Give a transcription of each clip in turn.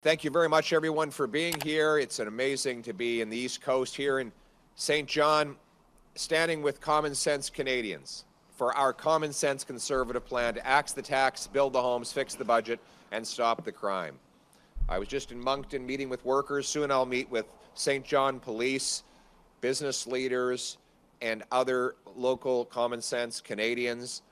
Thank you very much, everyone, for being here. It's amazing to be in the East Coast here in St. John, standing with common sense Canadians for our common sense Conservative plan to axe the tax, build the homes, fix the budget, and stop the crime. I was just in Moncton meeting with workers. Soon I'll meet with St. John police, business leaders, and other local common sense Canadians.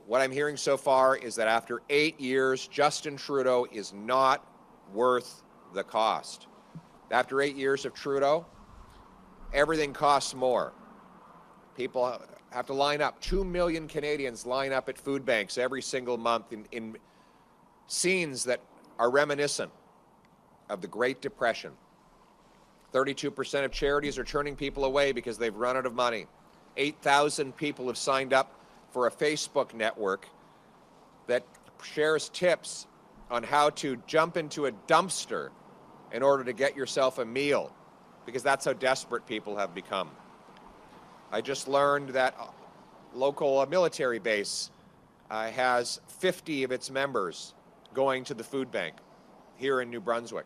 What I'm hearing so far is that after 8 years, Justin Trudeau is not worth the cost. After 8 years of Trudeau, everything costs more. People have to line up. 2 million Canadians line up at food banks every single month in scenes that are reminiscent of the Great Depression. 32% of charities are turning people away because they've run out of money. 8,000 people have signed up for a Facebook network that shares tips on how to jump into a dumpster in order to get yourself a meal, because that's how desperate people have become. I just learned that a local military base has 50 of its members going to the food bank here in New Brunswick.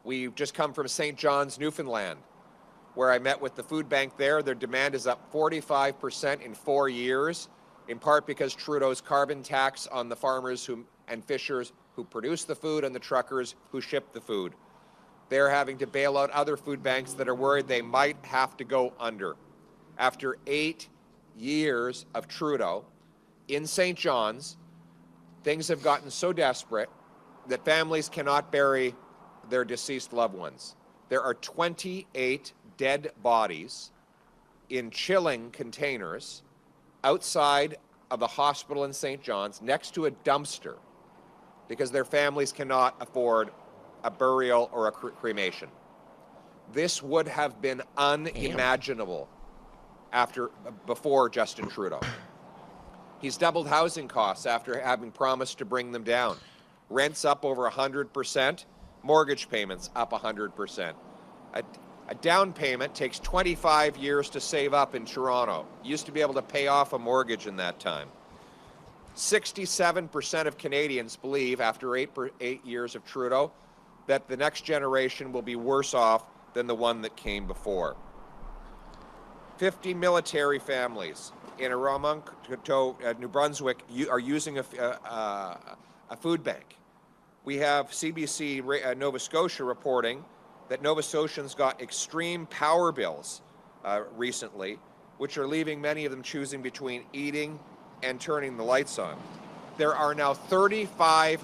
We've just come from St. John's, Newfoundland, where I met with the food bank there. Their demand is up 45% in 4 years, in part because Trudeau's carbon tax on the farmers and fishers who produce the food and the truckers who ship the food. They're having to bail out other food banks that are worried they might have to go under. After 8 years of Trudeau in St. John's, things have gotten so desperate that families cannot bury their deceased loved ones. There are 28 dead bodies in chilling containers outside of the hospital in St. John's next to a dumpster because their families cannot afford a burial or a cremation. This would have been unimaginable before Justin Trudeau. He's doubled housing costs after having promised to bring them down. Rents up over 100%, mortgage payments up 100%. A down payment takes 25 years to save up in Toronto. You used to be able to pay off a mortgage in that time. 67% of Canadians believe, after 8 years of Trudeau, that the next generation will be worse off than the one that came before. 50 military families in New Brunswick, are using a food bank. We have CBC Nova Scotia reporting that Nova Scotians got extreme power bills recently, which are leaving many of them choosing between eating and turning the lights on. There are now 35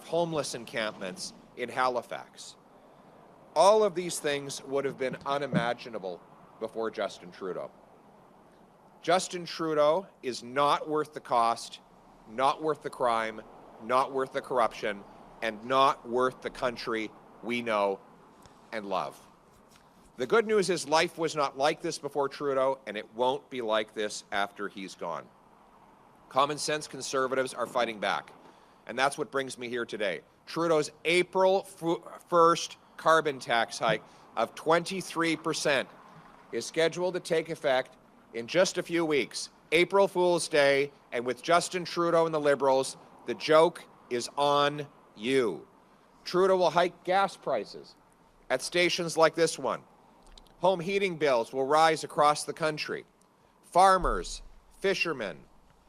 homeless encampments in Halifax. All of these things would have been unimaginable before Justin Trudeau. Justin Trudeau is not worth the cost, not worth the crime, not worth the corruption, and not worth the country we know and love. The good news is life was not like this before Trudeau, and it won't be like this after he's gone. Common sense Conservatives are fighting back, and that's what brings me here today. Trudeau's April 1st carbon tax hike of 23% is scheduled to take effect in just a few weeks. April Fool's Day, and with Justin Trudeau and the Liberals, the joke is on you. Trudeau will hike gas prices at stations like this one. Home heating bills will rise across the country. Farmers, fishermen,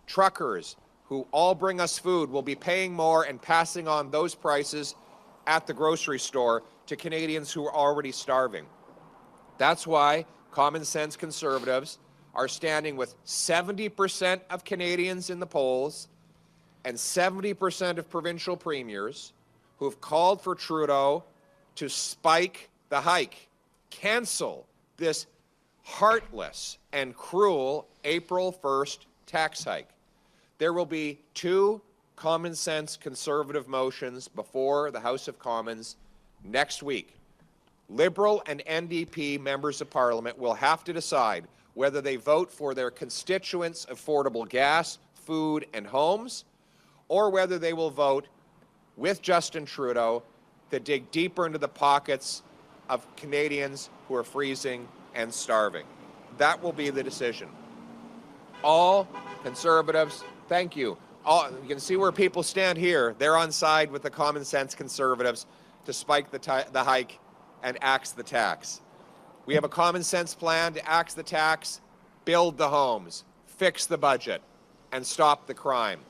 truckers who all bring us food will be paying more and passing on those prices at the grocery store to Canadians who are already starving. That's why common sense Conservatives are standing with 70% of Canadians in the polls and 70% of provincial premiers who have called for Trudeau to spike the hike, cancel this heartless and cruel April 1st tax hike. There will be 2 common sense Conservative motions before the House of Commons next week. Liberal and NDP members of Parliament will have to decide whether they vote for their constituents' affordable gas, food, and homes, or whether they will vote with Justin Trudeau to dig deeper into the pockets of Canadians who are freezing and starving. That will be the decision. All Conservatives, thank you. you can see where people stand here. They're on side with the common sense Conservatives to spike the hike and axe the tax. We have a common sense plan to axe the tax, build the homes, fix the budget, and stop the crime.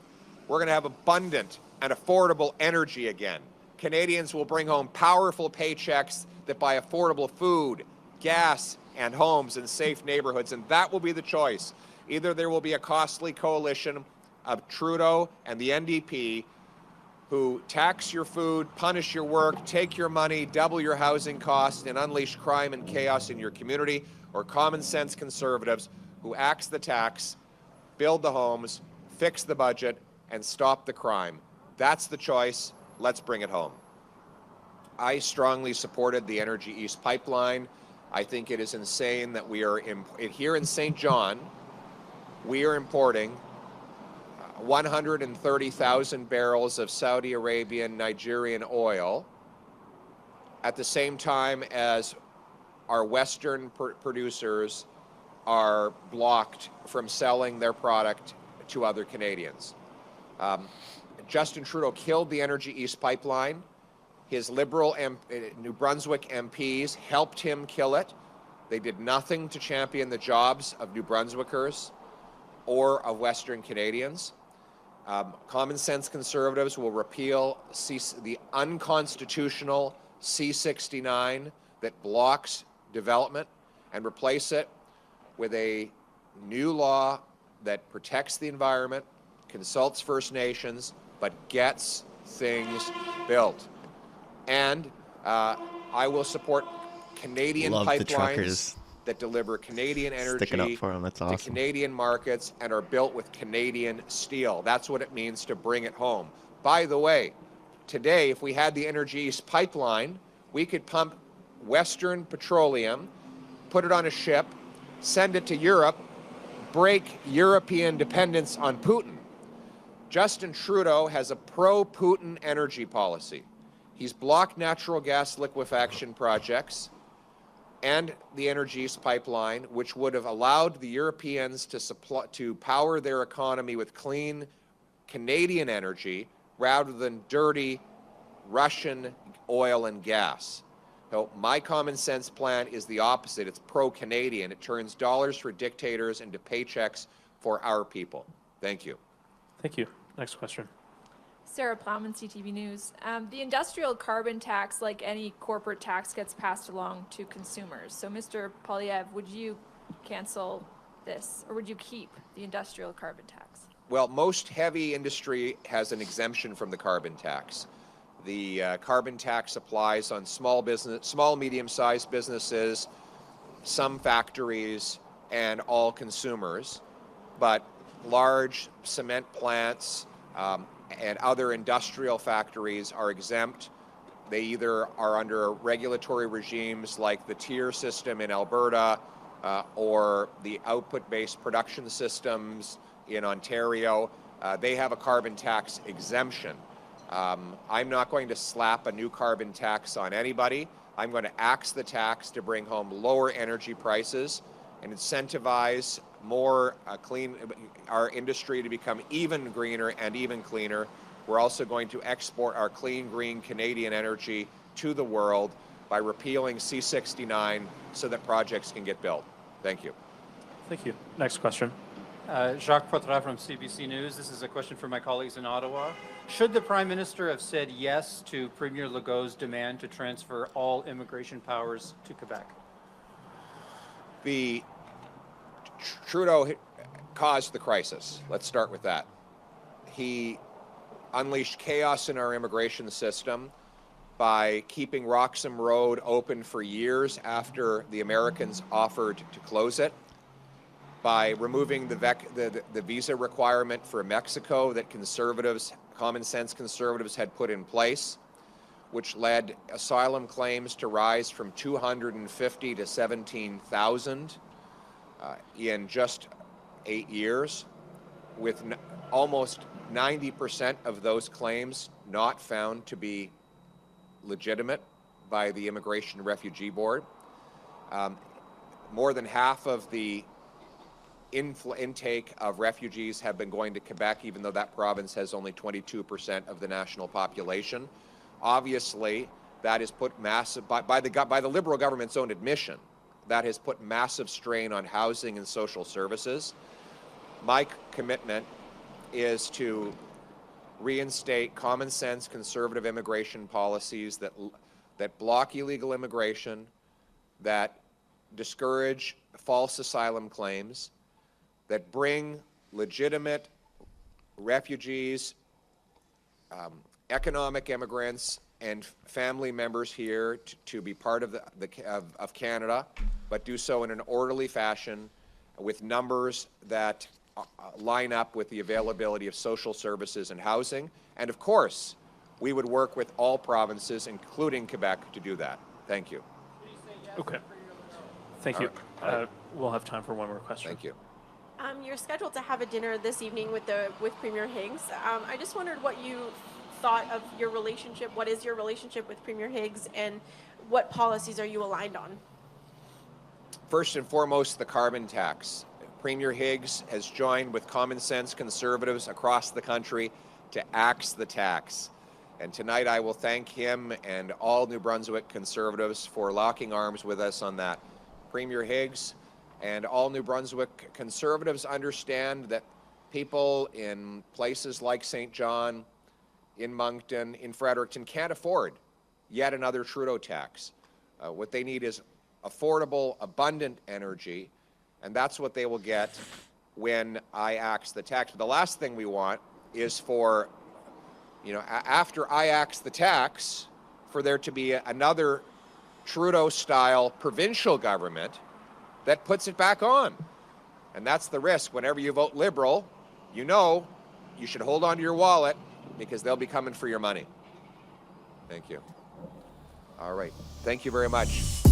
We're going to have abundant and affordable energy again. Canadians will bring home powerful paychecks that buy affordable food, gas, and homes in safe neighborhoods, and that will be the choice. Either there will be a costly coalition of Trudeau and the NDP who tax your food, punish your work, take your money, double your housing costs, and unleash crime and chaos in your community, or common sense Conservatives who axe the tax, build the homes, fix the budget, and stop the crime. That's the choice. Let's bring it home. I strongly supported the Energy East pipeline. I think it is insane that we are, here in St. John, we are importing 130,000 barrels of Saudi Arabian, Nigerian oil at the same time as our Western producers are blocked from selling their product to other Canadians. Justin Trudeau killed the Energy East pipeline. His Liberal New Brunswick MPs helped him kill it. They did nothing to champion the jobs of New Brunswickers or of Western Canadians. Common sense Conservatives will repeal the unconstitutional C-69 that blocks development and replace it with a new law that protects the environment, consults First Nations, but gets things built. And I will support Canadian pipelines that deliver Canadian energy to Canadian markets and are built with Canadian steel. That's what it means to bring it home. By the way, today, if we had the Energy East pipeline, we could pump Western petroleum, put it on a ship, send it to Europe, break European dependence on Putin. Justin Trudeau has a pro-Putin energy policy. He's blocked natural gas liquefaction projects and the Energy East pipeline, which would have allowed the Europeans to power their economy with clean Canadian energy rather than dirty Russian oil and gas. So my common sense plan is the opposite. It's pro-Canadian. It turns dollars for dictators into paychecks for our people. Thank you. Thank you. Next question. Sarah Plowman, CTV News. The industrial carbon tax, like any corporate tax, gets passed along to consumers. So, Mr. Poilievre, would you cancel this, or would you keep the industrial carbon tax? Well, most heavy industry has an exemption from the carbon tax. The carbon tax applies on small, medium-sized businesses, some factories, and all consumers. But large cement plants, and other industrial factories are exempt. They either are under regulatory regimes like the tier system in Alberta or the output-based production systems in Ontario. They have a carbon tax exemption. I'm not going to slap a new carbon tax on anybody. I'm going to axe the tax to bring home lower energy prices and incentivize more our industry to become even greener and even cleaner. We're also going to export our clean, green Canadian energy to the world by repealing C-69 so that projects can get built. Thank you. Thank you. Next question. Jacques Poitras from CBC News. This is a question for my colleagues in Ottawa. Should the Prime Minister have said yes to Premier Legault's demand to transfer all immigration powers to Quebec? Trudeau caused the crisis. Let's start with that. He unleashed chaos in our immigration system by keeping Roxham Road open for years after the Americans offered to close it, by removing the visa requirement for Mexico that common sense Conservatives had put in place, which led asylum claims to rise from 250 to 17,000 in just 8 years, with almost 90% of those claims not found to be legitimate by the Immigration and Refugee Board. More than half of the intake of refugees have been going to Quebec, even though that province has only 22% of the national population. Obviously, that has put massive, by the Liberal government's own admission, that has put massive strain on housing and social services. My commitment is to reinstate common sense conservative immigration policies that block illegal immigration, that discourage false asylum claims, that bring legitimate refugees, economic immigrants, and family members here to be part of of Canada, but do so in an orderly fashion with numbers that line up with the availability of social services and housing. And of course, we would work with all provinces, including Quebec, to do that. Thank you. Okay. Thank you. We'll have time for one more question. Thank you. You're scheduled to have a dinner this evening with Premier Higgs. I just wondered what you thought of your relationship. What is your relationship with Premier Higgs, and what policies are you aligned on? First and foremost, the carbon tax. Premier Higgs has joined with common sense conservatives across the country to axe the tax. And tonight I will thank him and all New Brunswick conservatives for locking arms with us on that. Premier Higgs and all New Brunswick conservatives understand that people in places like St. John, in Moncton, in Fredericton can't afford yet another Trudeau tax. What they need is affordable, abundant energy, and that's what they will get when I axe the tax. But the last thing we want is for, after I axe the tax, for there to be another Trudeau-style provincial government that puts it back on. And that's the risk. Whenever you vote Liberal, you should hold on to your wallet, because they'll be coming for your money. Thank you. All right. Thank you very much.